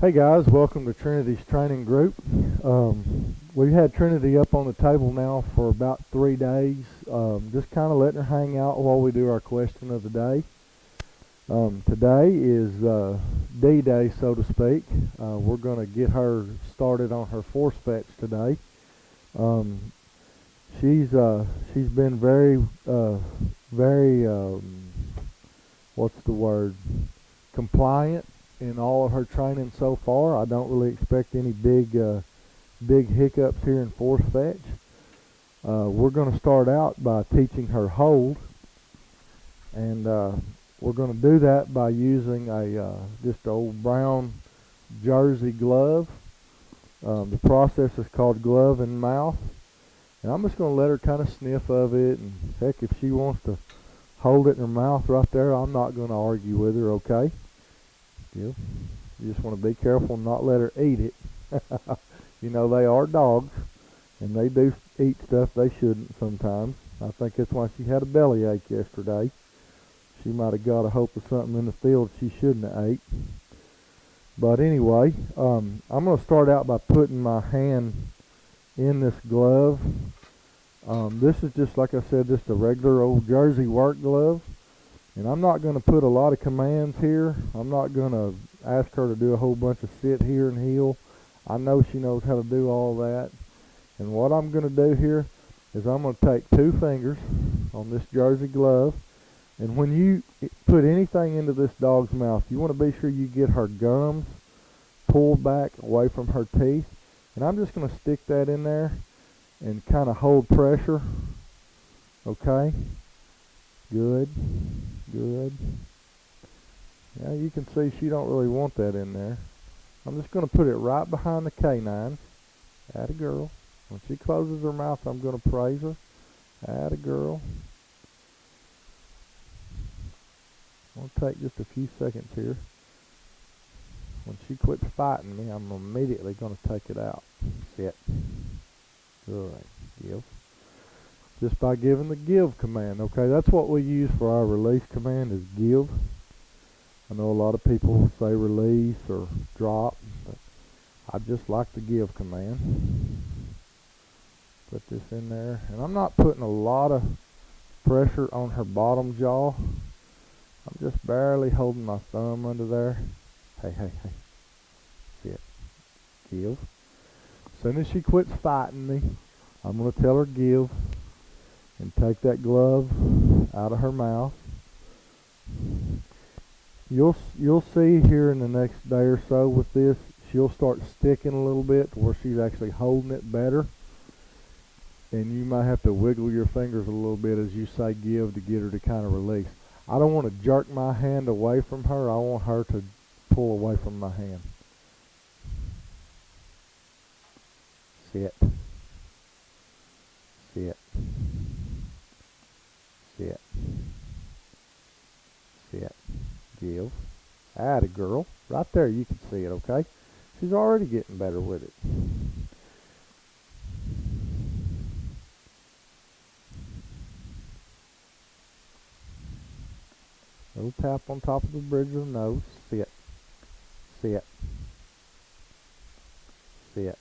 Hey guys, welcome to Trinity's training group. We've had Trinity up on the table now for about 3 days, just kind of letting her hang out while we do our question of the day. Today is D-Day, so to speak. We're going to get her started on her force fetch today. She's been very what's the word, compliant in all of her training so far. I don't really expect any big hiccups here in force fetch. We're going to start out by teaching her hold, and we're going to do that by using just an old brown jersey glove. The process is called glove and mouth, and I'm just going to let her kind of sniff of it, and heck, if she wants to hold it in her mouth right there, I'm not going to argue with her, okay? You just want to be careful and not let her eat it. You know, they are dogs, and they do eat stuff they shouldn't sometimes. I think that's why she had a bellyache yesterday. She might have got a hope of something in the field she shouldn't have ate. But anyway, I'm going to start out by putting my hand in this glove. This is just, like I said, just a regular old jersey work glove. And I'm not going to put a lot of commands here. I'm not going to ask her to do a whole bunch of sit here and heel. I know she knows how to do all that. And what I'm going to do here is I'm going to take 2 fingers on this jersey glove. And when you put anything into this dog's mouth, you want to be sure you get her gums pulled back away from her teeth. And I'm just going to stick that in there and kind of hold pressure. Okay? Good. Good. Now you can see she don't really want that in there. I'm just going to put it right behind the canines. Atta girl. When she closes her mouth, I'm going to praise her. Atta girl. I'll take just a few seconds here. When she quits fighting me, I'm immediately going to take it out. Sit. Good. Give. Just by giving the give command, okay? That's what we use for our release command, is give. I know a lot of people say release or drop, but I just like the give command. Put this in there, and I'm not putting a lot of pressure on her bottom jaw. I'm just barely holding my thumb under there. Hey, hey, hey. Sit. Give. As soon as she quits fighting me, I'm going to tell her give. And take that glove out of her mouth. You'll see here in the next day or so with this, she'll start sticking a little bit to where she's actually holding it better. And you might have to wiggle your fingers a little bit as you say give to get her to kind of release. I don't want to jerk my hand away from her. I want her to pull away from my hand. Sit. Sit. Sit. Sit. Give. Atta girl. Right there, you can see it, okay? She's already getting better with it. Little tap on top of the bridge of the nose. Sit. Sit. Sit.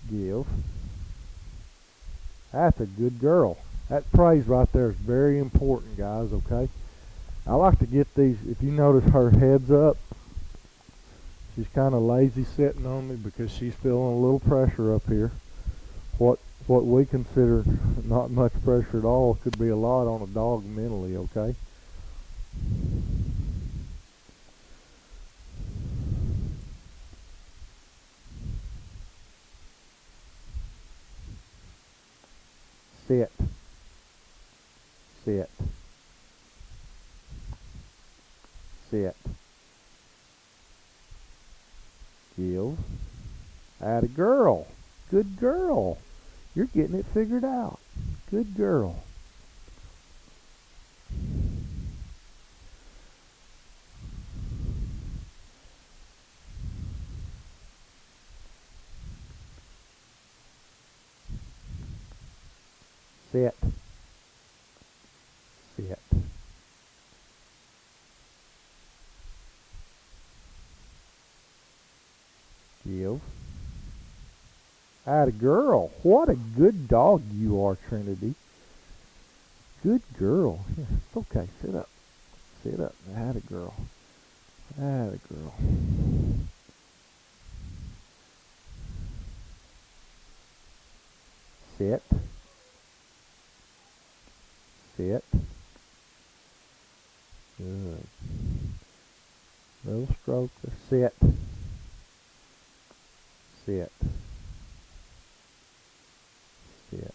Give. That's a good girl. That praise right there is very important, guys, okay? I like to get these, if you notice her head's up, she's kind of lazy sitting on me because she's feeling a little pressure up here. What we consider not much pressure at all could be a lot on a dog mentally, okay? Sit. Sit. Sit. Give. Atta girl. Good girl. You're getting it figured out. Good girl. Sit. Sit. Give. Atta girl. What a good dog you are, Trinity. Good girl. Here, it's okay. Sit up. Sit up. Atta girl. Atta girl. Sit. Sit. Good. Little stroke. Sit. Sit. Sit.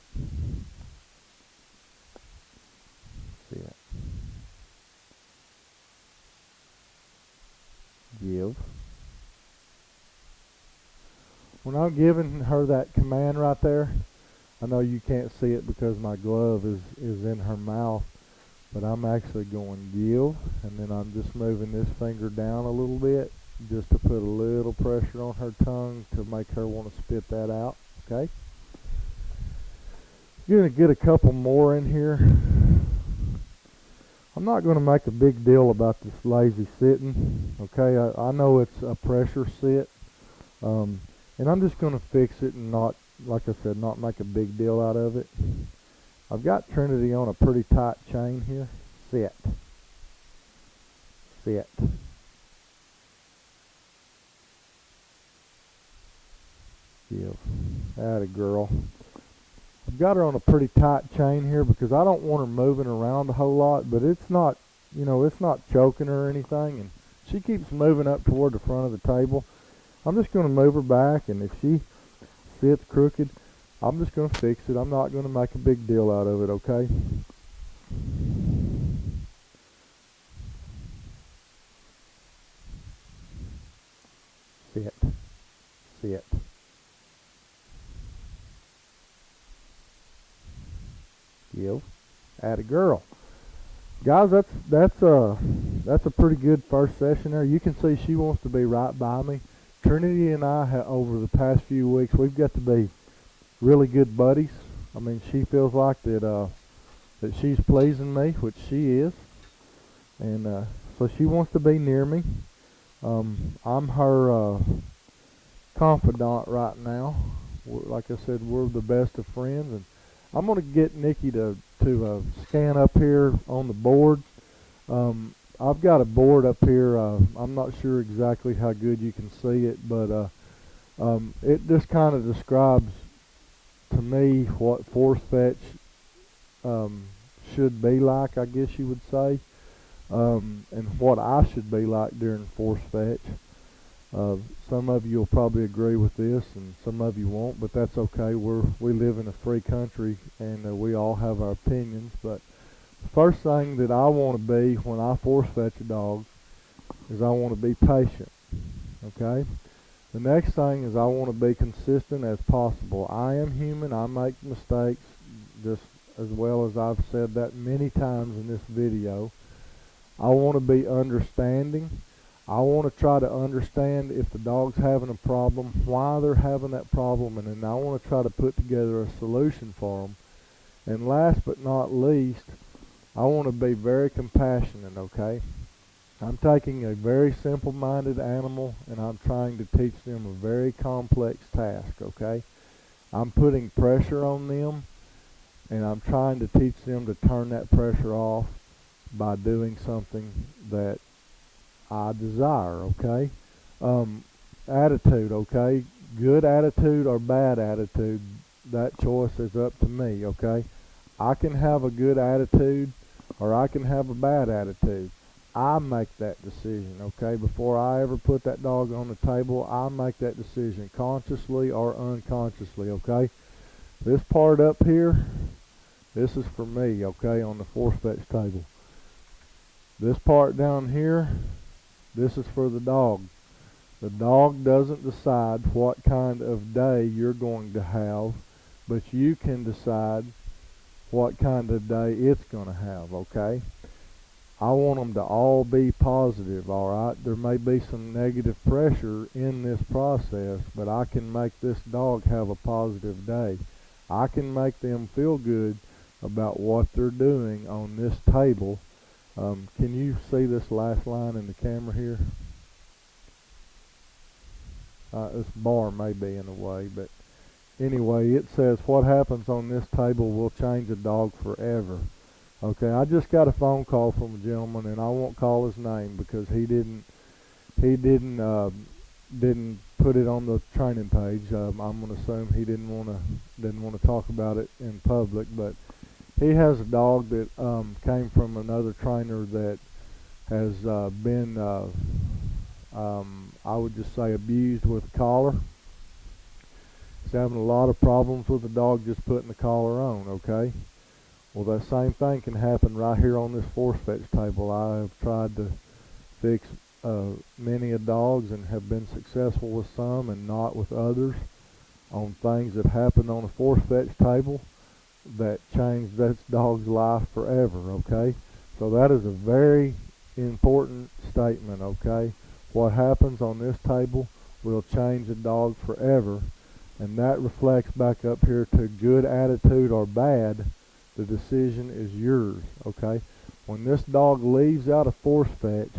Sit. Give. When I'm giving her that command right there, I know you can't see it because my glove is in her mouth, but I'm actually going give, and then I'm just moving this finger down a little bit just to put a little pressure on her tongue to make her want to spit that out, okay? You're going to get a couple more in here. I'm not going to make a big deal about this lazy sitting, okay? I know it's a pressure sit, and I'm just going to fix it and not, like I said, not make a big deal out of it. I've got Trinity on a pretty tight chain here. Sit. Sit. Give. Atta girl. I've got her on a pretty tight chain here because I don't want her moving around a whole lot, but it's not, you know, it's not choking her or anything, and she keeps moving up toward the front of the table. I'm just going to move her back, and if she sits crooked, I'm just going to fix it. I'm not going to make a big deal out of it, okay? Sit. Sit. Give. Atta girl. Guys, that's a pretty good first session there. You can see she wants to be right by me. Trinity and I, over the past few weeks, we've got to be really good buddies. I mean, she feels like that she's pleasing me, which she is, and so she wants to be near me. I'm her confidant right now. Like I said, we're the best of friends, and I'm going to get Nikki to scan up here on the board. I've got a board up here. I'm not sure exactly how good you can see it, but it just kind of describes to me what force fetch should be like, I guess you would say, and what I should be like during force fetch. Some of you will probably agree with this, and some of you won't, but that's okay. We live in a free country, and we all have our opinions. But the first thing that I want to be when I force fetch a dog is I want to be patient. Okay. The next thing is I want to be consistent as possible. I am human. I make mistakes, just as well as I've said that many times in this video. I want to be understanding. I want to try to understand if the dog's having a problem, why they're having that problem, and then I want to try to put together a solution for them. And last but not least, I want to be very compassionate, okay? I'm taking a very simple-minded animal and I'm trying to teach them a very complex task, okay? I'm putting pressure on them and I'm trying to teach them to turn that pressure off by doing something that I desire, okay? Attitude, okay? Good attitude or bad attitude, that choice is up to me, okay? I can have a good attitude or I can have a bad attitude. I make that decision, okay? Before I ever put that dog on the table, I make that decision consciously or unconsciously, okay? This part up here, this is for me, okay, on the force fetch table. This part down here, this is for the dog. The dog doesn't decide what kind of day you're going to have, but you can decide what kind of day it's going to have, okay? I want them to all be positive, all right? There may be some negative pressure in this process, but I can make this dog have a positive day. I can make them feel good about what they're doing on this table. Can you see this last line in the camera here? This bar may be in the way, but anyway, it says what happens on this table will change a dog forever. Okay, I just got a phone call from a gentleman, and I won't call his name because he didn't put it on the training page. I'm gonna assume he didn't wanna talk about it in public, but he has a dog that came from another trainer that has been I would just say abused with a collar. He's having a lot of problems with the dog just putting the collar on. Okay. Well, that same thing can happen right here on this force fetch table. I have tried to fix many a dogs and have been successful with some and not with others on things that happen on a force fetch table that changed that dog's life forever. Okay, so that is a very important statement. Okay, what happens on this table will change a dog forever, and that reflects back up here to good attitude or bad. The decision is yours. Okay, when this dog leaves out of force fetch,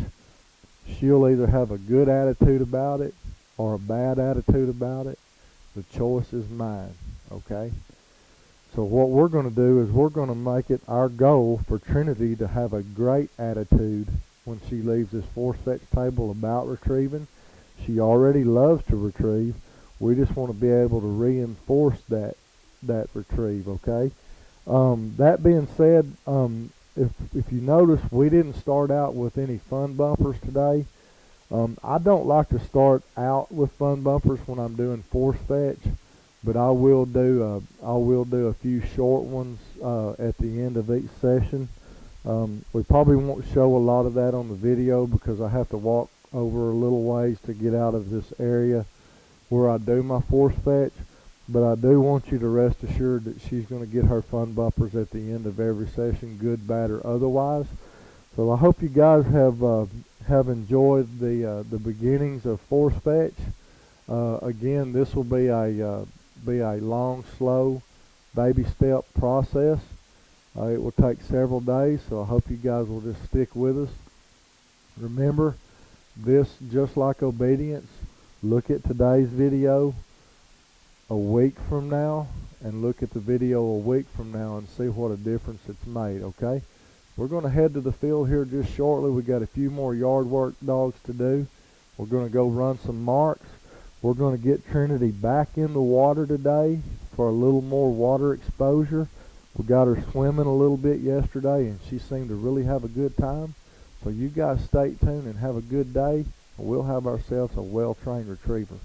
she'll either have a good attitude about it or a bad attitude about it. The choice is mine. Okay, so what we're going to do is we're going to make it our goal for Trinity to have a great attitude when she leaves this force fetch table about retrieving. She already loves to retrieve. We just want to be able to reinforce that retrieve. Okay. That being said, if you notice, we didn't start out with any fun bumpers today. I don't like to start out with fun bumpers when I'm doing force fetch, but I will do a few short ones at the end of each session. We probably won't show a lot of that on the video because I have to walk over a little ways to get out of this area where I do my force fetch. But I do want you to rest assured that she's going to get her fun bumpers at the end of every session, good, bad, or otherwise. So I hope you guys have enjoyed the beginnings of force fetch. Again, this will be a long, slow, baby step process. It will take several days, so I hope you guys will just stick with us. Remember, this just like obedience. Look at today's video a week from now and look at the video a week from now and see what a difference it's made. Okay, we're going to head to the field here just shortly. We got a few more yard work dogs to do. We're going to go run some marks. We're going to get Trinity back in the water today for a little more water exposure. We got her swimming a little bit yesterday and she seemed to really have a good time. So you guys stay tuned and have a good day, and we'll have ourselves a well-trained retriever.